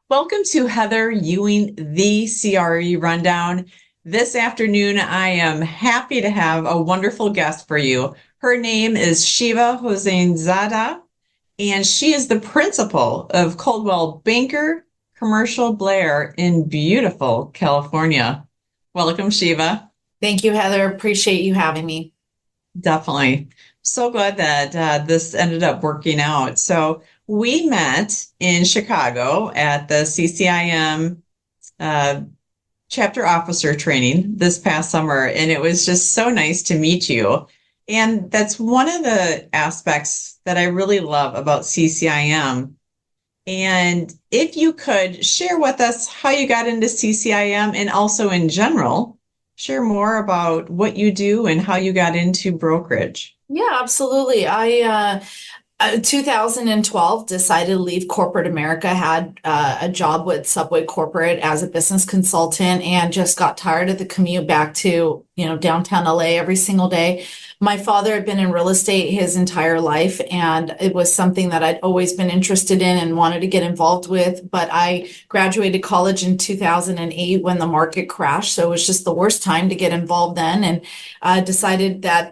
Welcome to Heather Ewing, the CRE Rundown. This afternoon, I am happy to have a wonderful guest for you. Her name is Sheva Hosseinzadeh, and she is the principal of Coldwell Banker Commercial Blair in beautiful California. Welcome, Sheva. Thank you, Heather. Appreciate you having me. Definitely. So glad that this ended up working out. So we met in Chicago at the CCIM uh, chapter officer training this past summer, and it was just so nice to meet you. And that's one of the aspects that I really love about CCIM. And if you could share with us how you got into CCIM and also in general, share more about what you do and how you got into brokerage. Yeah, absolutely. I 2012 decided to leave corporate America, had a job with Subway Corporate as a business consultant and just got tired of the commute back to, downtown LA every single day. My father had been in real estate his entire life, and it was something that I'd always been interested in and wanted to get involved with. But I graduated college in 2008 when the market crashed. So it was just the worst time to get involved then, and decided that,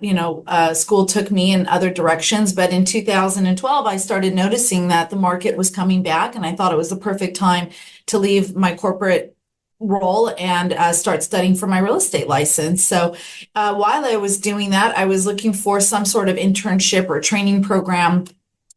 school took me in other directions. But in 2012, I started noticing that the market was coming back, and I thought it was the perfect time to leave my corporate role and start studying for my real estate license. So while I was doing that, I was looking for some sort of internship or training program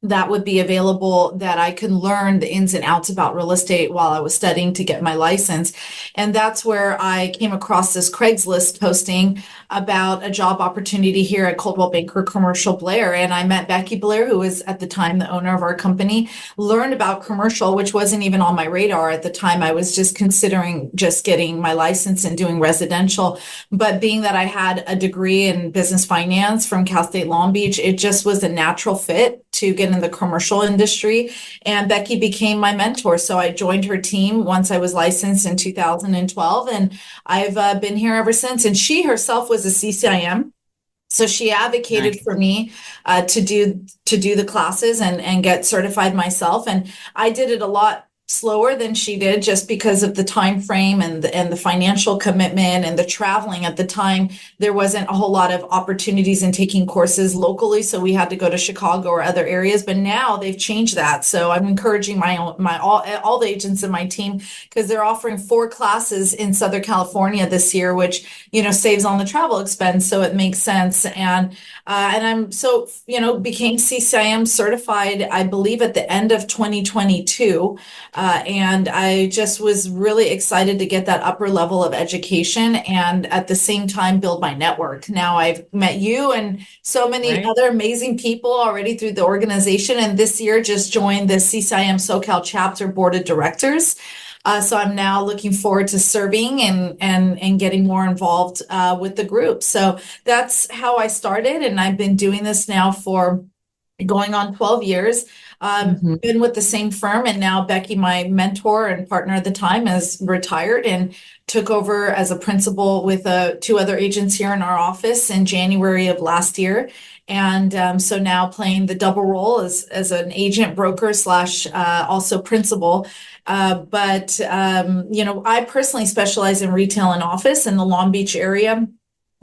that would be available that I could learn the ins and outs about real estate while I was studying to get my license. And that's where I came across this Craigslist posting about a job opportunity here at Coldwell Banker Commercial Blair. And I met Becky Blair, who was at the time the owner of our company, learned about commercial, which wasn't even on my radar at the time. I was just considering just getting my license and doing residential. But being that I had a degree in business finance from Cal State Long Beach, it just was a natural fit to get in the commercial industry. And Becky became my mentor. So I joined her team once I was licensed in 2012, and I've been here ever since. And she herself was a CCIM. So she advocated for me to do the classes and get certified myself. And I did it a lot slower than she did just because of the time frame and the financial commitment and the traveling. At the time, there wasn't a whole lot of opportunities in taking courses locally, so we had to go to Chicago or other areas. But now they've changed that, so I'm encouraging all the agents in my team, because they're offering 4 classes in Southern California this year, which saves on the travel expense, so it makes sense. And I'm so became CCIM certified, I believe, at the end of 2022. And I just was really excited to get that upper level of education and at the same time build my network. Now I've met you and so many other amazing people already through the organization. And this year just joined the CCIM SoCal chapter board of directors. So I'm now looking forward to serving and getting more involved with the group. So that's how I started. And I've been doing this now for going on 12 years. Been with the same firm, and now Becky, my mentor and partner at the time, has retired and took over as a principal with 2 other agents here in our office in January of last year. And so now playing the double role as an agent, broker / also principal. I personally specialize in retail and office in the Long Beach area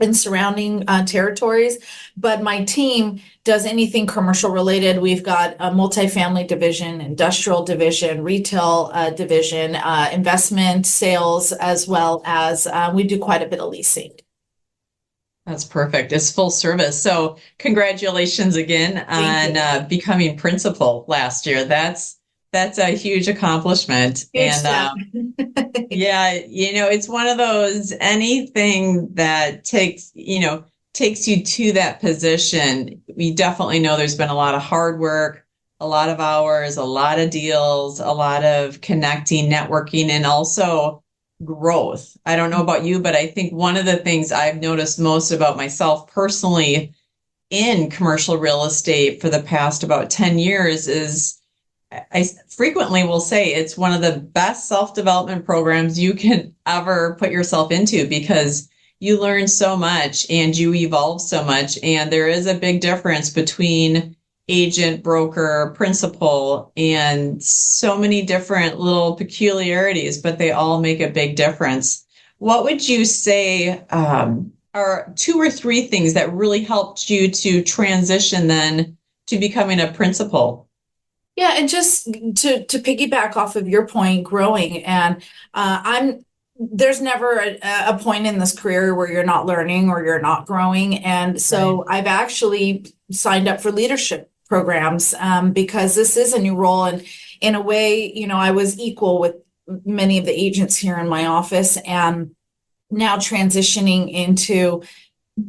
and surrounding territories, but my team does anything commercial related. We've got a multifamily division, industrial division, retail division, investment sales, as well as we do quite a bit of leasing. That's perfect. It's full service. So congratulations again on becoming principal last year. That's a huge accomplishment. Huge Yeah, it's one of those, anything that takes you to that position. We definitely know there's been a lot of hard work, a lot of hours, a lot of deals, a lot of connecting, networking, and also growth. I don't know about you, but I think one of the things I've noticed most about myself personally in commercial real estate for the past about 10 years is I frequently will say it's one of the best self-development programs you can ever put yourself into, because you learn so much and you evolve so much. And there is a big difference between agent, broker, principal, and so many different little peculiarities, but they all make a big difference. What would you say are two or three things that really helped you to transition then to becoming a principal? Yeah, and just to piggyback off of your point, growing, and I'm there's never a point in this career where you're not learning or you're not growing, and Right. so I've actually signed up for leadership programs because this is a new role, and in a way, I was equal with many of the agents here in my office, and now transitioning into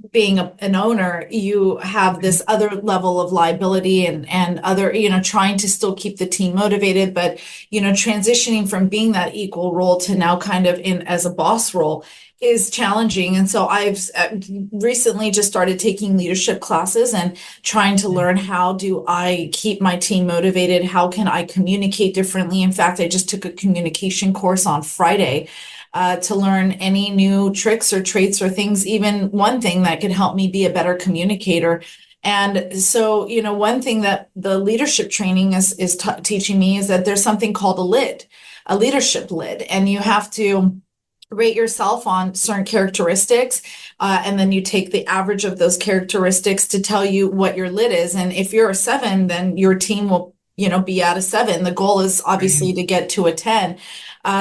being an owner, you have this other level of liability and other, trying to still keep the team motivated, but, transitioning from being that equal role to now kind of in as a boss role is challenging. And so I've recently just started taking leadership classes and trying to learn, how do I keep my team motivated? How can I communicate differently? In fact, I just took a communication course on Friday to learn any new tricks or traits or things, even one thing that could help me be a better communicator. And so, one thing that the leadership training is teaching me is that there's something called a leadership lid, and you have to rate yourself on certain characteristics, and then you take the average of those characteristics to tell you what your lid is. And if you're a 7, then your team will, be at a 7. The goal is obviously to get to a 10.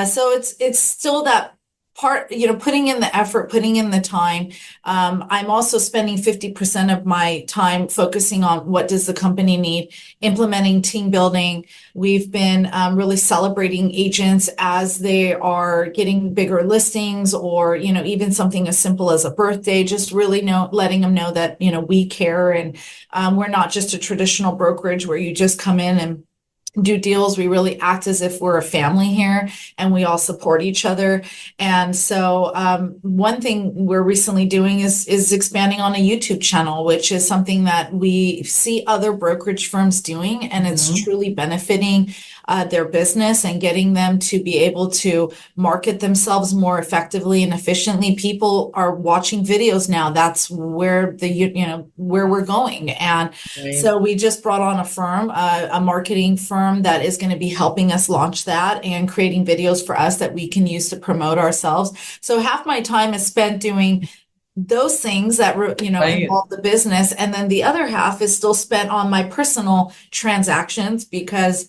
So it's still that part, putting in the effort, putting in the time. I'm also spending 50% of my time focusing on what does the company need, implementing team building. We've been really celebrating agents as they are getting bigger listings, or, even something as simple as a birthday, just really letting them know that, we care, and we're not just a traditional brokerage where you just come in and do deals. We really act as if we're a family here, and we all support each other. And so one thing we're recently doing is expanding on a YouTube channel, which is something that we see other brokerage firms doing, and it's truly benefiting their business and getting them to be able to market themselves more effectively and efficiently. People are watching videos now. That's where where we're going. And Right. so we just brought on a firm, a marketing firm that is going to be helping us launch that and creating videos for us that we can use to promote ourselves. So half my time is spent doing those things that Right. involve the business, and then the other half is still spent on my personal transactions, because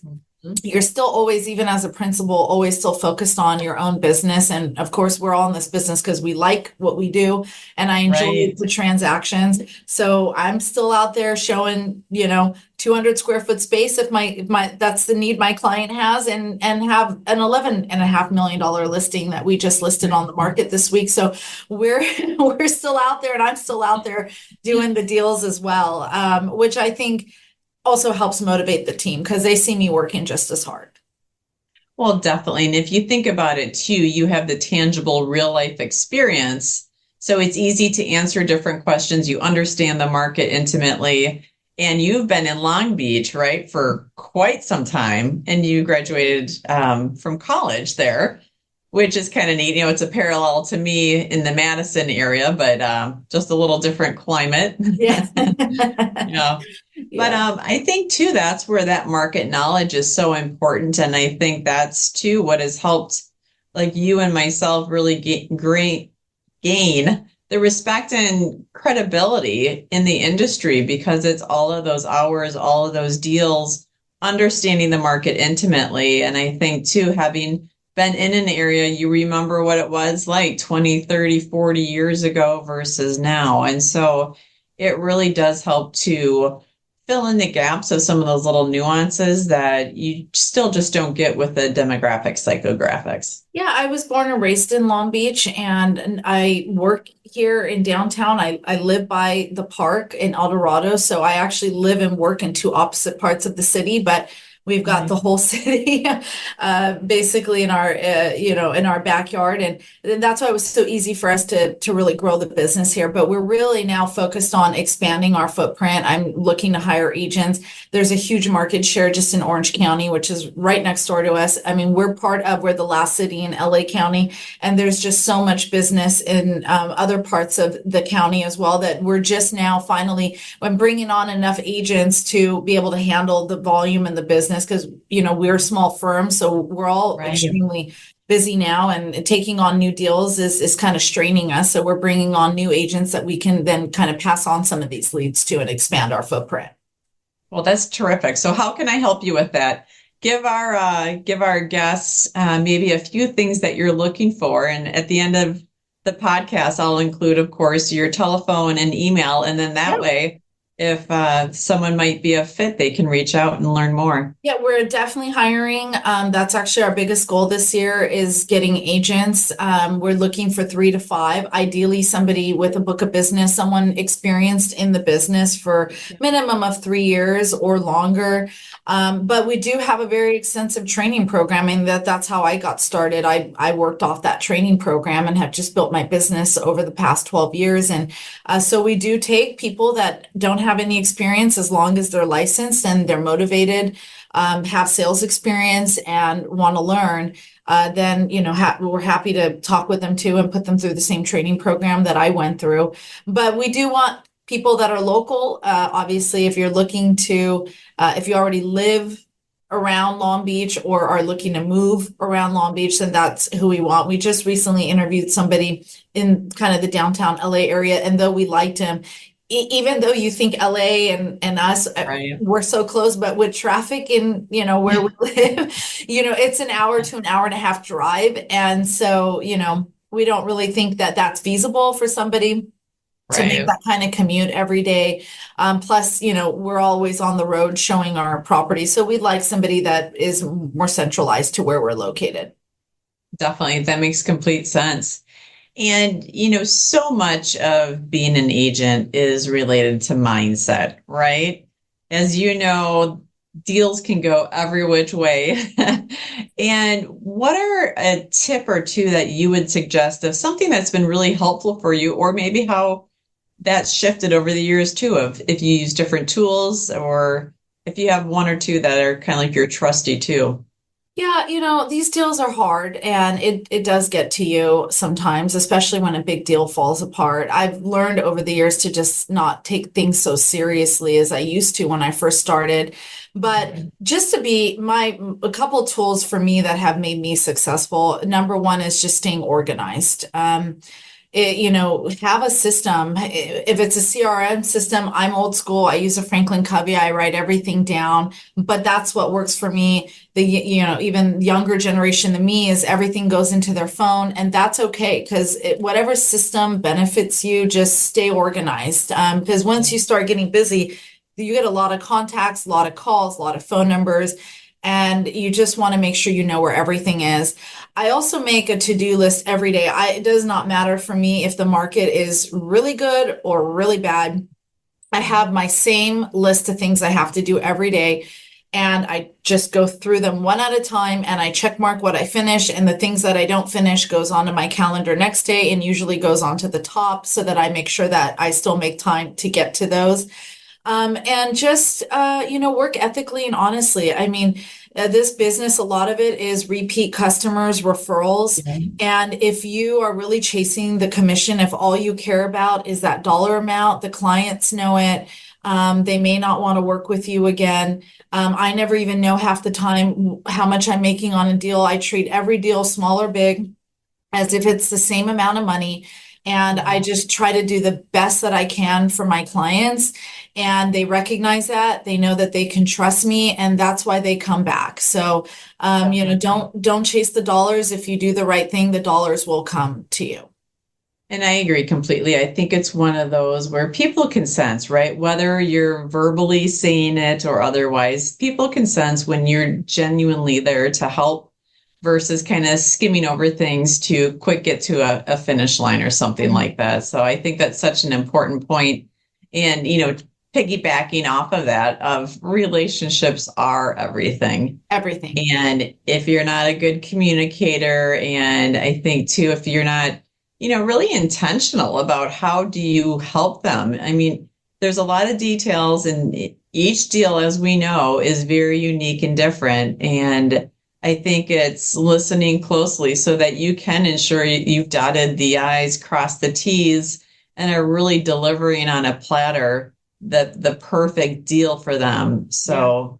you're still always, even as a principal, always still focused on your own business. And of course, we're all in this business because we like what we do, and I enjoy Right. the transactions. So I'm still out there showing, 200 square foot space if my that's the need my client has, and have an $11.5 million listing that we just listed on the market this week. So we're we're still out there, and I'm still out there doing the deals as well, which I think also helps motivate the team because they see me working just as hard. Well, definitely. And if you think about it too, you have the tangible real life experience. So it's easy to answer different questions. You understand the market intimately. And you've been in Long Beach, right, for quite some time. And you graduated from college there, which is kind of neat. It's a parallel to me in the Madison area, but just a little different climate. Yeah. Yeah. But Yeah. I think too, that's where that market knowledge is so important. And I think that's too what has helped like you and myself really gain the respect and credibility in the industry, because it's all of those hours, all of those deals, understanding the market intimately. And I think too, having been in an area, you remember what it was like 20, 30, 40 years ago versus now. And so it really does help to fill in the gaps of some of those little nuances that you still just don't get with the demographic psychographics. Yeah, I was born and raised in Long Beach, and I work here in downtown. I live by the park in El Dorado, so I actually live and work in two opposite parts of the city, but We've got the whole city, basically in our, in our backyard. And that's why it was so easy for us to really grow the business here. But we're really now focused on expanding our footprint. I'm looking to hire agents. There's a huge market share just in Orange County, which is right next door to us. I mean, we're the last city in LA County, and there's just so much business in other parts of the county as well that we're just now finally, I'm bringing on enough agents to be able to handle the volume and the business because, we're a small firm. So we're all extremely busy now, and taking on new deals is kind of straining us. So we're bringing on new agents that we can then kind of pass on some of these leads to and expand our footprint. Well, that's terrific. So how can I help you with that? Give our guests maybe a few things that you're looking for. And at the end of the podcast, I'll include, of course, your telephone and email. And then that way, if someone might be a fit, they can reach out and learn more. Yeah, we're definitely hiring. That's actually our biggest goal this year is getting agents. We're looking for 3 to 5, ideally somebody with a book of business, someone experienced in the business for minimum of 3 years or longer. But we do have a very extensive training program, and that's how I got started. I worked off that training program and have just built my business over the past 12 years. And so we do take people that don't have any experience as long as they're licensed and they're motivated, have sales experience and want to learn. Then, we're happy to talk with them too and put them through the same training program that I went through. But we do want people that are local. Obviously, if you're looking to, if you already live around Long Beach or are looking to move around Long Beach, then that's who we want. We just recently interviewed somebody in kind of the downtown LA area. And though we liked him, even though you think LA and us, we're so close, but with traffic in, where we live, it's an hour to an hour and a half drive. And so, we don't really think that that's feasible for somebody to make that kind of commute every day. Plus, we're always on the road showing our property. So we'd like somebody that is more centralized to where we're located. Definitely. That makes complete sense. And, so much of being an agent is related to mindset, right? As you know, deals can go every which way. And what are a tip or two that you would suggest of something that's been really helpful for you, or maybe how that's shifted over the years too, of if you use different tools or if you have one or two that are kind of like your trusty too? Yeah, these deals are hard and it does get to you sometimes, especially when a big deal falls apart. I've learned over the years to just not take things so seriously as I used to when I first started. But just to be a couple tools for me that have made me successful. Number one is just staying organized. Have a system. If it's a CRM system, I'm old school. I use a Franklin Covey. I write everything down, but that's what works for me. Even younger generation than me is everything goes into their phone, and that's okay because whatever system benefits you, just stay organized. Because once you start getting busy, you get a lot of contacts, a lot of calls, a lot of phone numbers. And you just want to make sure you know where everything is. I also make a to-do list every day. It does not matter for me if the market is really good or really bad. I have my same list of things I have to do every day. And I just go through them one at a time and I check mark what I finish, and the things that I don't finish goes onto my calendar next day and usually goes onto the top so that I make sure that I still make time to get to those. And just, work ethically and honestly. I mean, this business, a lot of it is repeat customers, referrals. And if you are really chasing the commission, if all you care about is that dollar amount, the clients know it. They may not want to work with you again. I never even know half the time how much I'm making on a deal. I treat every deal, small or big, as if it's the same amount of money. And I just try to do the best that I can for my clients. And they recognize that. They know that they can trust me, and that's why they come back. So, don't chase the dollars. If you do the right thing, the dollars will come to you. And I agree completely. I think it's one of those where people can sense, right? Whether you're verbally saying it or otherwise, people can sense when you're genuinely there to help versus kind of skimming over things to quick get to a finish line or something like that. So I think that's such an important point. And, piggybacking off of that, of relationships are everything. Everything. And if you're not a good communicator, and I think too, if you're not, really intentional about how do you help them? I mean, there's a lot of details, and each deal, as we know, is very unique and different. And I think it's listening closely so that you can ensure you've dotted the I's, crossed the T's, and are really delivering on a platter the perfect deal for them. So,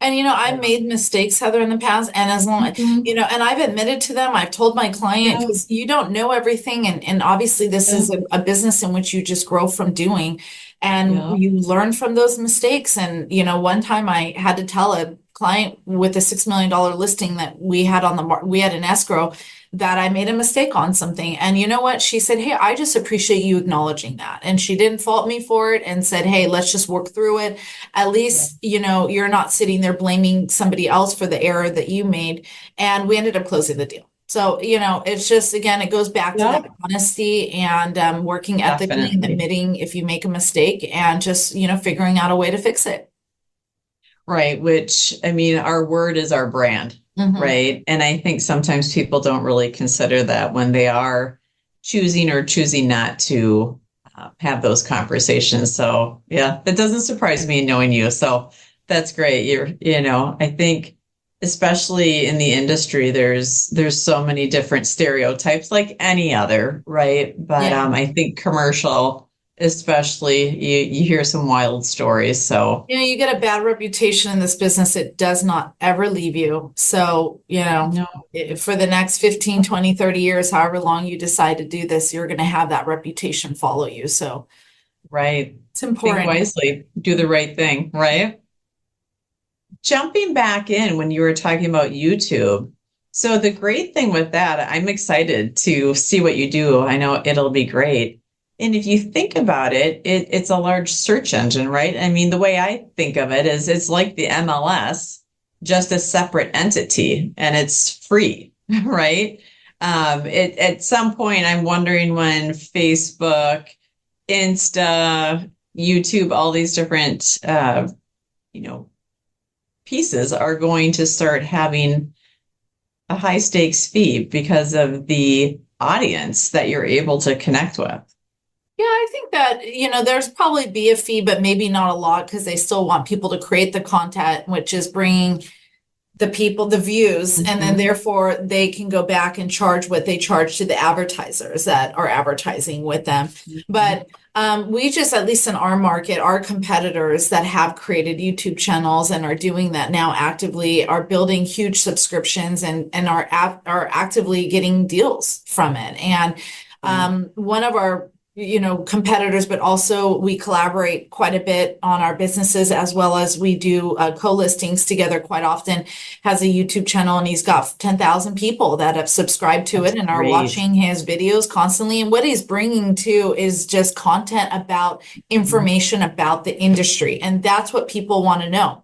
and I've made mistakes, Heather, in the past, and as long as and I've admitted to them. I've told my client, because you don't know everything, and obviously this is a business in which you just grow from doing, and you learn from those mistakes. And one time I had to tell a client with a $6 million listing that we had on the we had an escrow, that I made a mistake on something. And you know what? She said, "Hey, I just appreciate you acknowledging that." And she didn't fault me for it, and said, "Hey, let's just work through it. At least, you're not sitting there blaming somebody else for the error that you made." And we ended up closing the deal. So, it's just, again, it goes back to that honesty and working ethically and admitting if you make a mistake, and just, figuring out a way to fix it. Right. Which, I mean, our word is our brand. Right. And I think sometimes people don't really consider that when they are choosing not to have those conversations. So, yeah, that doesn't surprise me knowing you. So that's great. I think especially in the industry, there's so many different stereotypes like any other. Right. But I think commercial, especially, you hear some wild stories. So, you get a bad reputation in this business. It does not ever leave you. So, for the next 15, 20, 30 years, however long you decide to do this, you're going to have that reputation follow you. So, right. It's important. Think wisely, do the right thing, right? Jumping back in when you were talking about YouTube. So the great thing with that, I'm excited to see what you do. I know it'll be great. And if you think about it, it's a large search engine, right? I mean, the way I think of it is it's like the MLS, just a separate entity, and it's free, right? At some point, I'm wondering when Facebook, Insta, YouTube, all these different, pieces are going to start having a high stakes fee because of the audience that you're able to connect with. Yeah, I think that, there's probably be a fee, but maybe not a lot, because they still want people to create the content, which is bringing the people the views, and then therefore they can go back and charge what they charge to the advertisers that are advertising with them. But we just, at least in our market, our competitors that have created YouTube channels and are doing that now actively are building huge subscriptions and are actively getting deals from it. And one of our competitors, but also we collaborate quite a bit on our businesses, as well as we do co-listings together quite often, has a YouTube channel, and he's got 10,000 people that have subscribed to it and are watching his videos constantly. And what he's bringing to is just content about information about the industry. And that's what people want to know.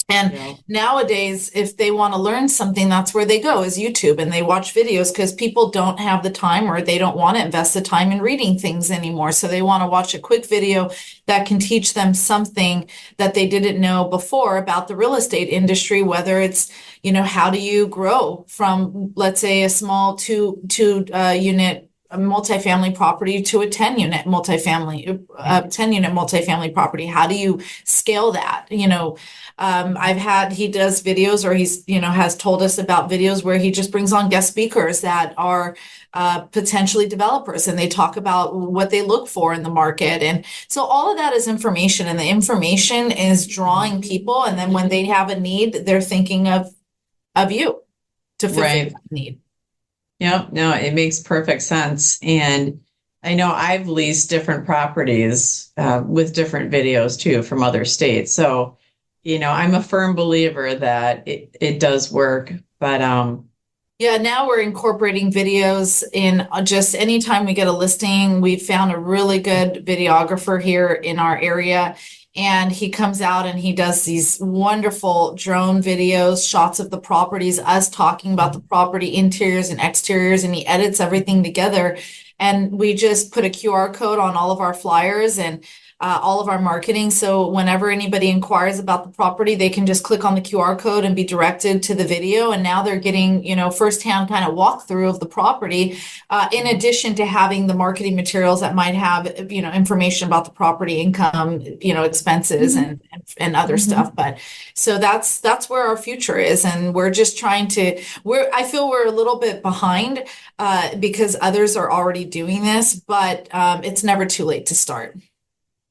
And nowadays, if they want to learn something, that's where they go, is YouTube, and they watch videos, because people don't have the time, or they don't want to invest the time in reading things anymore. So they want to watch a quick video that can teach them something that they didn't know before about the real estate industry, whether it's, how do you grow from, let's say, a small two unit multifamily property to a 10 unit multifamily property. How do you scale that? He does videos, or he's, has told us about videos where he just brings on guest speakers that are potentially developers, and they talk about what they look for in the market. And so all of that is information, and the information is drawing people. And then when they have a need, they're thinking of you to fulfill that need. Yeah, no, it makes perfect sense. And I know I've leased different properties with different videos too from other states. So, I'm a firm believer that it does work. But now we're incorporating videos in just anytime we get a listing. We've found a really good videographer here in our area. And he comes out and he does these wonderful drone videos, shots of the properties, us talking about the property interiors and exteriors, and he edits everything together. And we just put a QR code on all of our flyers, and all of our marketing. So whenever anybody inquires about the property, they can just click on the QR code and be directed to the video. And now they're getting, firsthand kind of walkthrough of the property, in addition to having the marketing materials that might have, information about the property, income, expenses Mhm. and other Mhm. stuff. But so that's where our future is. And we're just trying to, I feel we're a little bit behind, because others are already doing this, but it's never too late to start.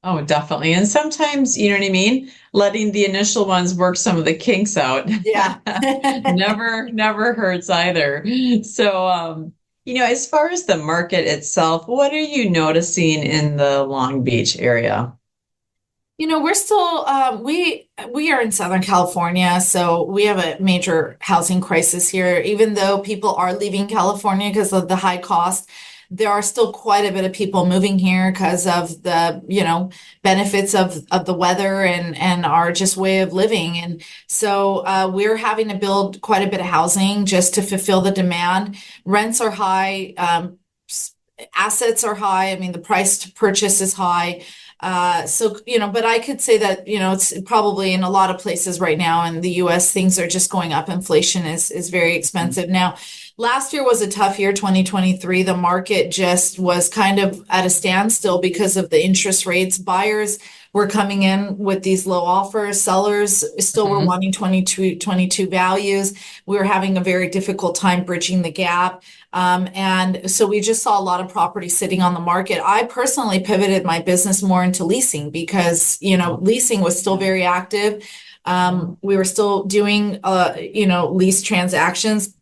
Oh, definitely. And sometimes, you know what I mean? Letting the initial ones work some of the kinks out Yeah. never hurts either. So, as far as the market itself, what are you noticing in the Long Beach area? We're still we are in Southern California, so we have a major housing crisis here. Even though people are leaving California because of the high cost, there are still quite a bit of people moving here because of the, benefits of the weather and our just way of living. And so we're having to build quite a bit of housing just to fulfill the demand. Rents are high, assets are high. I mean, the price to purchase is high. But I could say that, it's probably in a lot of places right now in the US, things are just going up. Inflation is very expensive. Now, last year was a tough year, 2023. The market just was kind of at a standstill because of the interest rates. Buyers were coming in with these low offers. Sellers still were Mhm. wanting 22 values. We were having a very difficult time bridging the gap. And so we just saw a lot of property sitting on the market. I personally pivoted my business more into leasing because, leasing was still very active. We were still doing, lease transactions.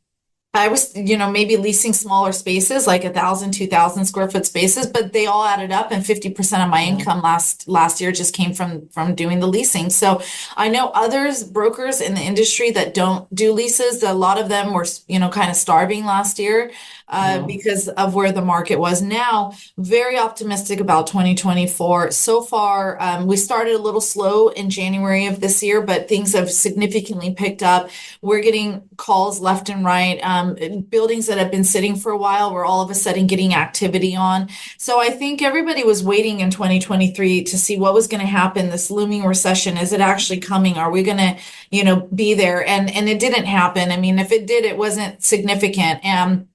I was, maybe leasing smaller spaces, like 1,000, 2,000 square foot spaces, but they all added up, and 50% of my Yeah. income last year just came from doing the leasing. So I know others, brokers in the industry that don't do leases. A lot of them were, kind of starving last year, Yeah. because of where the market was. Now, very optimistic about 2024. So far, we started a little slow in January of this year, but things have significantly picked up. We're getting calls left and right. Buildings that have been sitting for a while, we're all of a sudden getting activity on. So I think everybody was waiting in 2023 to see what was going to happen. This looming recession, is it actually coming? Are we going to, be there? And it didn't happen. I mean, if it did, it wasn't significant. And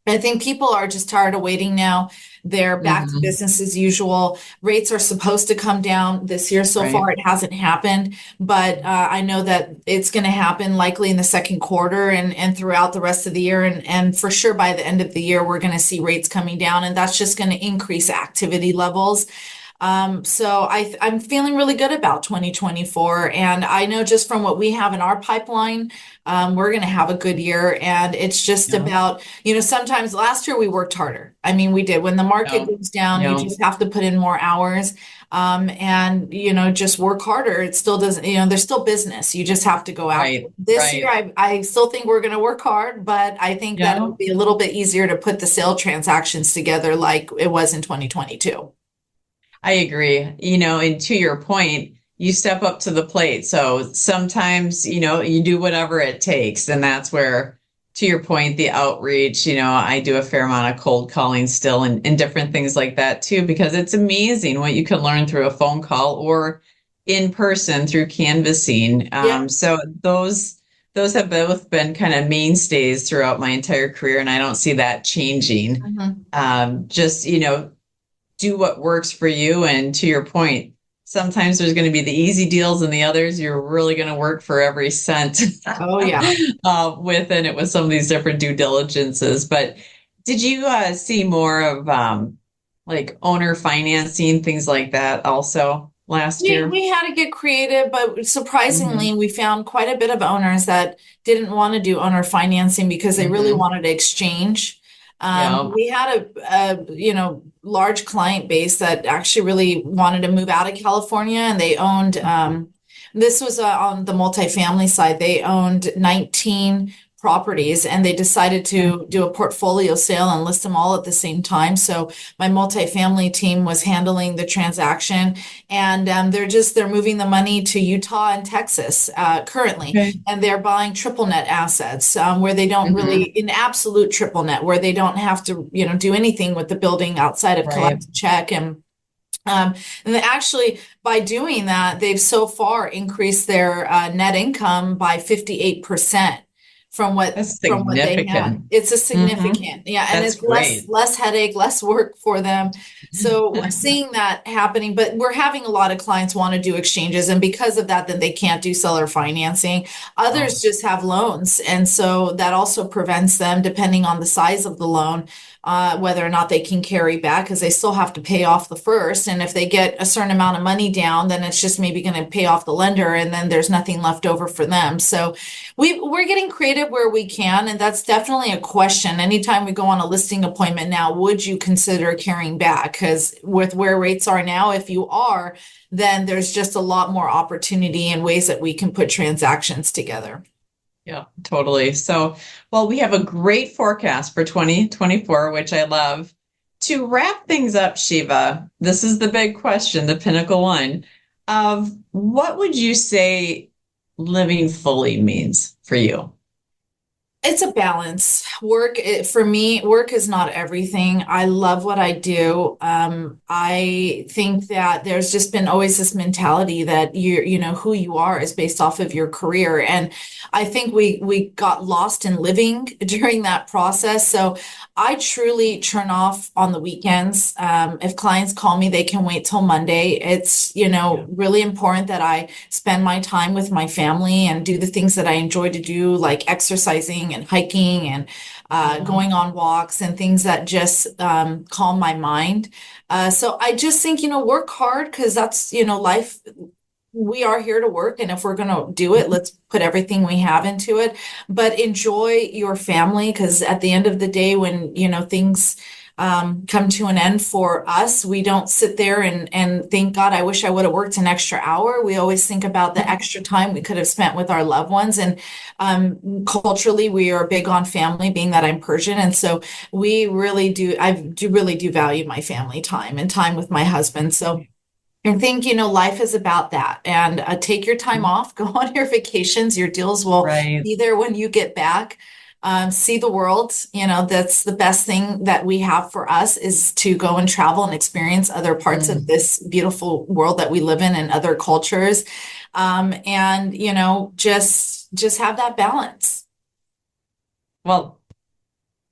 I think people are just tired of waiting now. They're back to Mhm. business as usual. Rates are supposed to come down this year. So far, Right. it hasn't happened, but I know that it's going to happen likely in the second quarter and throughout the rest of the year. And for sure, by the end of the year, we're going to see rates coming down, and that's just going to increase activity levels. I'm feeling really good about 2024. And I know just from what we have in our pipeline, we're going to have a good year. And it's just Yeah. about, sometimes last year we worked harder. I mean, we did. When the market Yeah. goes down, you Yeah. just have to put in more hours. Just work harder. It still doesn't, there's still business. You just have to go after Right. it. This year, Right. I still think we're going to work hard, but I think that Yeah. it'll be a little bit easier to put the sale transactions together like it was in 2022. I agree. And to your point, you step up to the plate. So sometimes, you do whatever it takes. And that's where, to your point, the outreach, I do a fair amount of cold calling still and different things like that too, because it's amazing what you can learn through a phone call or in person through canvassing. Yeah. So those have both been kind of mainstays throughout my entire career, and I don't see that changing. Mhm. Just, do what works for you. And to your point, sometimes there's going to be the easy deals and the others you're really going to work for every cent Oh, yeah. within it with some of these different due diligences. But did you see more of like owner financing, things like that also last year? We had to get creative, but Hmm. surprisingly, we found quite a bit of owners that didn't want to do owner financing because they really Hmm. wanted to exchange. Yeah. We had large client base that actually really wanted to move out of California, and they owned, this was on the multifamily side. They owned 19 properties, and they decided Okay. to do a portfolio sale and list them all at the same time. So my multifamily team was handling the transaction, and they're moving the money to Utah and Texas currently, Okay. and they're buying triple net assets, where they don't really, Hmm. in absolute triple net, where they don't have to do anything with the building outside of collect Right. a check. And And actually, by doing that, they've so far increased their net income by 58% That's from what they had. significant. It's a Hmm. significant, yeah, and That's it's great. less headache, less work for them. So seeing that happening, but we're having a lot of clients want to do exchanges, and because of that, then they can't do seller financing. Oh, Others just have loans, and so that also prevents them, depending on the size of the loan, whether or not they can carry back because they still have to pay off the first. And if they get a certain amount of money down, then it's just maybe going to pay off the lender and then there's nothing left over for them. So we're getting creative where we can. And that's definitely a question. Anytime we go on a listing appointment now, would you consider carrying back? Because with where rates are now, if you are, then there's just a lot more opportunity and ways that we can put transactions together. yeah, totally. So, well, we have a great forecast for 2024, which I love. To wrap things up, Shiva, this is the big question, the pinnacle one of what would you say living fully means for you? It's a balance. For me, work is not everything. I love what I do. I think that there's just been always this mentality that you know, who you are is based off of your career. And I think we got lost in living during that process. So I truly turn off on the weekends. If clients call me, they can wait till Monday. It's, you Yeah. know, really important that I spend my time with my family and do the things that I enjoy to do, like exercising and hiking and Mhm. going on walks and things that just calm my mind. So I just think, you know, work hard because that's, you know, life. We are here to work, and if we're going to do it, let's put everything we have into it. But enjoy your family because at the end of the day, when, you know, things come to an end for us, we don't sit there and think, God, I wish I would have worked an extra hour. We always think about the extra time we could have spent with our loved ones. And culturally, we are big on family, being that I'm Persian. And so I really do value my family time and time with my husband. So I think, you know, life is about that. And take your time off, go on your vacations. Your deals will Right. be there when you get back. See the world. You know, that's the best thing that we have for us is to go and travel and experience other parts of Mm. this beautiful world that we live in and other cultures. And, you know, just have that balance. Well,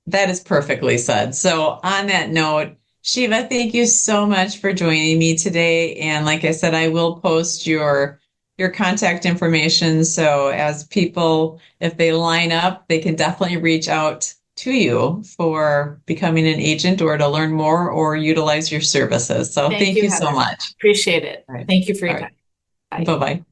that is perfectly said. So, on that note, Shiva, thank you so much for joining me today. And like I said, I will post your contact information. So as people, if they line up, they can definitely reach out to you for becoming an agent or to learn more or utilize your services. So Thank thank you, you so Heather. much. Appreciate it. All right. Thank you for All your right. time. Bye. Bye-bye.